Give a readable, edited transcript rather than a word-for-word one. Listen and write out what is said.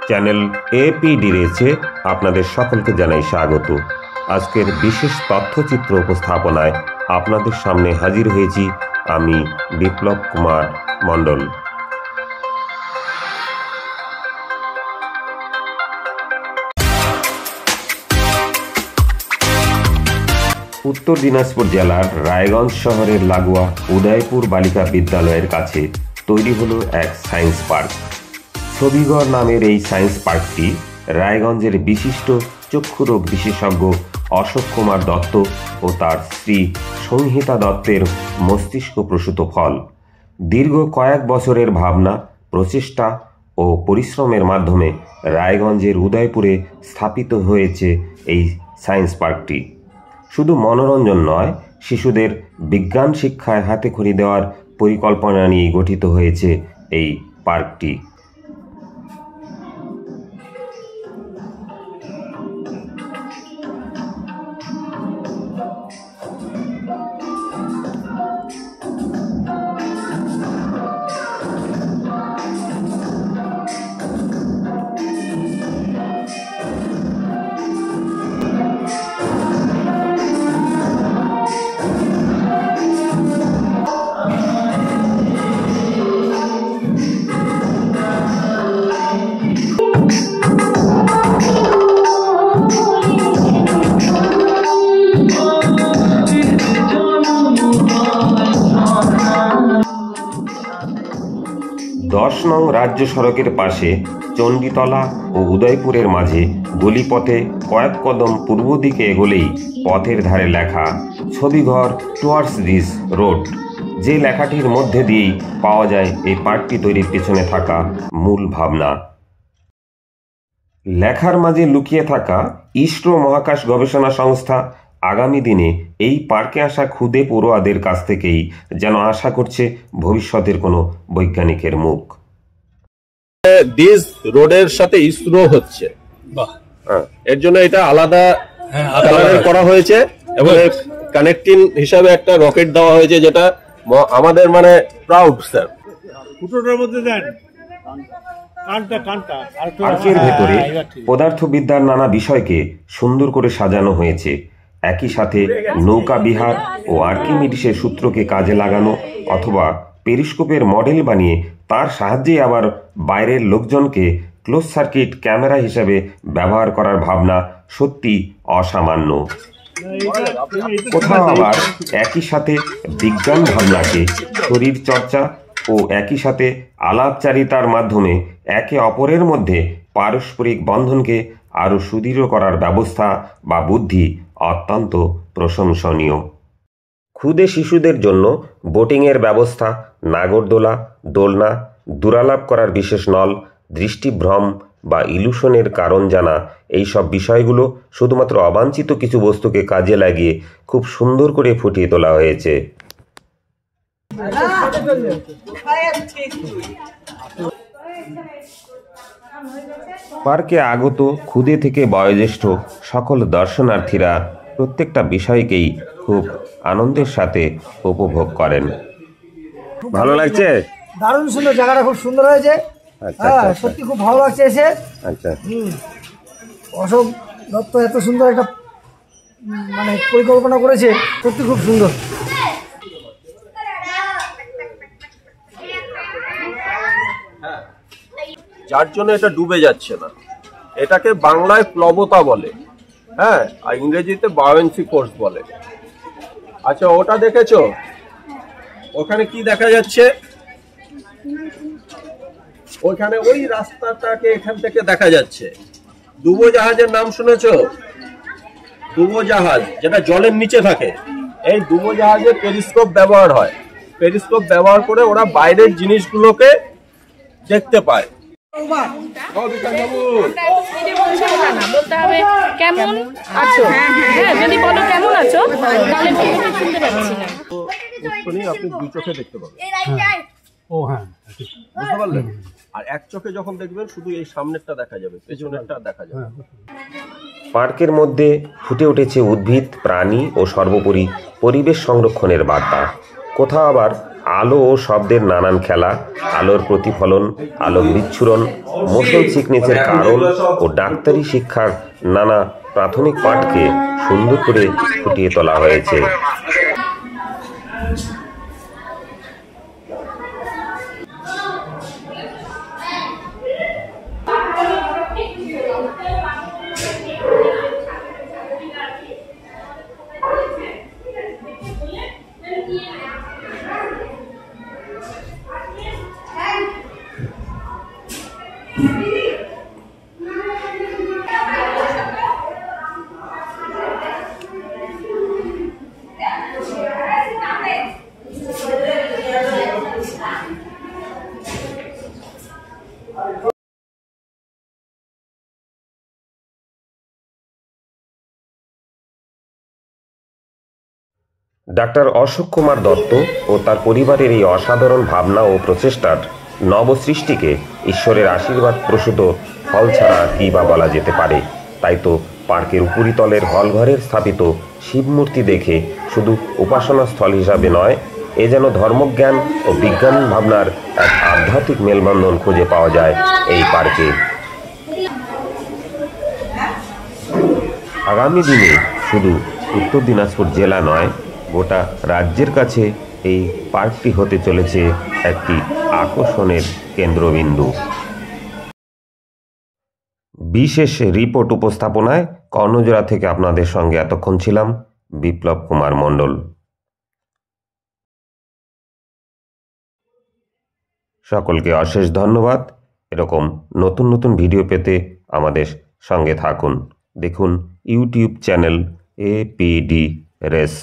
Channel APD রয়েছে আপনাদের সকলকে জানাই স্বাগত। আজকের বিশেষ তথ্যচিত্র উপস্থাপনায় আপনাদের সামনে হাজির হয়েছি আমি বিপ্লব কুমার মণ্ডল। উত্তর দিনাজপুর জেলার রায়গঞ্জ শহরের লাগোয়া উদয়পুর বালিকা বিদ্যালয়ের কাছে তৈরি হলো এক সায়েন্স পার্ক। ছবিঘর নামের এই সায়েন্স পার্কটি রায়গঞ্জের বিশিষ্ট চক্ষুরোগ বিশেষজ্ঞ অশোক কুমার দত্ত ও তার স্ত্রী সংহিতা দত্তের মস্তিষ্ক প্রসূত ফল। দীর্ঘ কয়েক বছরের ভাবনা, প্রচেষ্টা ও পরিশ্রমের মাধ্যমে রায়গঞ্জের উদয়পুরে স্থাপিত হয়েছে এই সায়েন্স পার্কটি। শুধু মনোরঞ্জন নয়, শিশুদের বিজ্ঞান শিক্ষায় হাতেখড়ি দেওয়ার পরিকল্পনা নিয়ে গঠিত হয়েছে এই পার্কটি। দশ নং রাজ্য সড়কের পাশে চণ্ডীতলা ও উদয়পুরের মাঝে গলিপথে কয়েক কদম পূর্ব দিকে এগোলেই পথের ধারে লেখা ছবিঘর টুয়ার্ডস দিস রোড। যে লেখাটির মধ্যে দিয়েই পাওয়া যায় এই পার্কটি তৈরির পেছনে থাকা মূল ভাবনা। লেখার মাঝে লুকিয়ে থাকা ইসরো মহাকাশ গবেষণা সংস্থা আগামী দিনে এই পার্কে আসা ক্ষুদে পড়ুয়াদের কাছ থেকেই যেন আশা করছে ভবিষ্যতের কোনো বৈজ্ঞানিকের মুখ। দিস রোডের সাথে ইসরো হচ্ছে, এর জন্য এটা আলাদা কালারের করা হয়েছে এবং কানেক্টিং হিসাবে একটা রকেট দেওয়া হয়েছে, যেটা আমাদের মানে প্রাউড স্যার। পার্কের ভেতরে পদার্থবিদ্যার নানা বিষয়কে সুন্দর করে সাজানো হয়েছে। একই সাথে নৌকা বিহার ও আর্কিমিডিসের সূত্রকে কাজে লাগানো অথবা পেরিস্কোপের মডেল বানিয়ে তার সাহায্যে আবার বাইরের লোকজনকে ক্লোজ সার্কিট ক্যামেরা হিসেবে ব্যবহার করার ভাবনা সত্যি অসামান্য। কোথাও আবার একই সাথে বিজ্ঞান ভাবনাকে শরীর চর্চা ও একই সাথে আলাপচারিতার মাধ্যমে একে অপরের মধ্যে পারস্পরিক বন্ধনকে আরও সুদৃঢ় করার ব্যবস্থা বা বুদ্ধি অত্যন্ত প্রশংসনীয়। ক্ষুদে শিশুদের জন্য বোটিংয়ের ব্যবস্থা, নাগরদোলা, দোলনা, দুরালাপ করার বিশেষ নল, দৃষ্টিভ্রম বা ইলুশনের কারণ জানা, এই সব বিষয়গুলো শুধুমাত্র অবাঞ্ছিত কিছু বস্তুকে কাজে লাগিয়ে খুব সুন্দর করে ফুটিয়ে তোলা হয়েছে। পার্কে আগত ক্ষুদে থেকে বয়োজ্যেষ্ঠ সকল দর্শনার্থীরা প্রত্যেকটা বিষয়কেই খুব আনন্দের সাথে উপভোগ করেন। ভালো লাগছে? দারুণ সুন্দর, জায়গাটা খুব সুন্দর হয়েছে। সত্যি খুব ভালো লাগছে এসে। আচ্ছা, অশোক দত্ত এত সুন্দর একটা মানে পরিকল্পনা করেছে, সত্যি খুব সুন্দর। যার জন্য এটা ডুবে যাচ্ছে না, এটাকে বাংলায় প্লবতা বলে, হ্যাঁ, আর ইংরেজিতে বায়োয়েন্সি ফোর্স বলে। আচ্ছা, ওটা দেখেছো? ওখানে কি দেখা যাচ্ছে? ওইখানে ওই রাস্তাটাকে এখান থেকে দেখা যাচ্ছে। ডুবোজাহাজের নাম শুনেছো? ডুবোজাহাজ যেটা জলের নিচে থাকে, এই ডুবোজাহাজে পেরিস্কোপ ব্যবহার হয়। পেরিস্কোপ ব্যবহার করে ওরা বাইরের জিনিসগুলোকে দেখতে পায়। বলতে হবে কেমন আছো, হ্যাঁ, যদি বলো কেমন আছো তাহলে শুনতে পাচ্ছি না। আপনি দুই চোখে দেখতে পাবেন, বুঝতে পারলেন? আর এক চোখে যখন দেখবেন শুধু এই সামনেরটা দেখা যাবে, পেছনেরটা দেখা যাবে। পার্কের মধ্যে ফুটে উঠেছে উদ্ভিদ, প্রাণী ও সর্বোপরি পরিবেশ সংরক্ষণের বার্তা। কোথাও আবার আলো ও শব্দের নানান খেলা, আলোর প্রতিফলন, আলোক বিচ্ছুরণ, মোশন সিকনেসের কারণ ও ডাক্তারি শিক্ষার নানা প্রাথমিক পাঠকে সুন্দর করে ফুটিয়ে তোলা হয়েছে। ডাক্তার অশোক কুমার দত্ত ও তার পরিবারের এই অসাধারণ ভাবনা ও প্রচেষ্টার নবসৃষ্টিকে ঈশ্বরের আশীর্বাদ প্রসূত ফল ছাড়া কী বা বলা যেতে পারে। তাই তো পার্কের উপরিতলের হলঘরের স্থাপিত শিবমূর্তি দেখে শুধু উপাসনা স্থল হিসাবে নয়, এ যেন ধর্মজ্ঞান ও বিজ্ঞান ভাবনার এক আধ্যাত্মিক মেলবন্ধন খুঁজে পাওয়া যায় এই পার্কে। আগামী দিনে শুধু উত্তর দিনাজপুর জেলা নয়, গোটা রাজ্যের কাছে এই পার্কটি হতে চলেছে একটি আকর্ষণের কেন্দ্রবিন্দু। বিশেষ রিপোর্ট উপস্থাপনায় কর্ণজোড়া থেকে আপনাদের সঙ্গে এতক্ষণ ছিলাম বিপ্লব কুমার মণ্ডল। সকলকে অশেষ ধন্যবাদ। এরকম নতুন নতুন ভিডিও পেতে আমাদের সঙ্গে থাকুন। দেখুন ইউটিউব চ্যানেল APD রেস।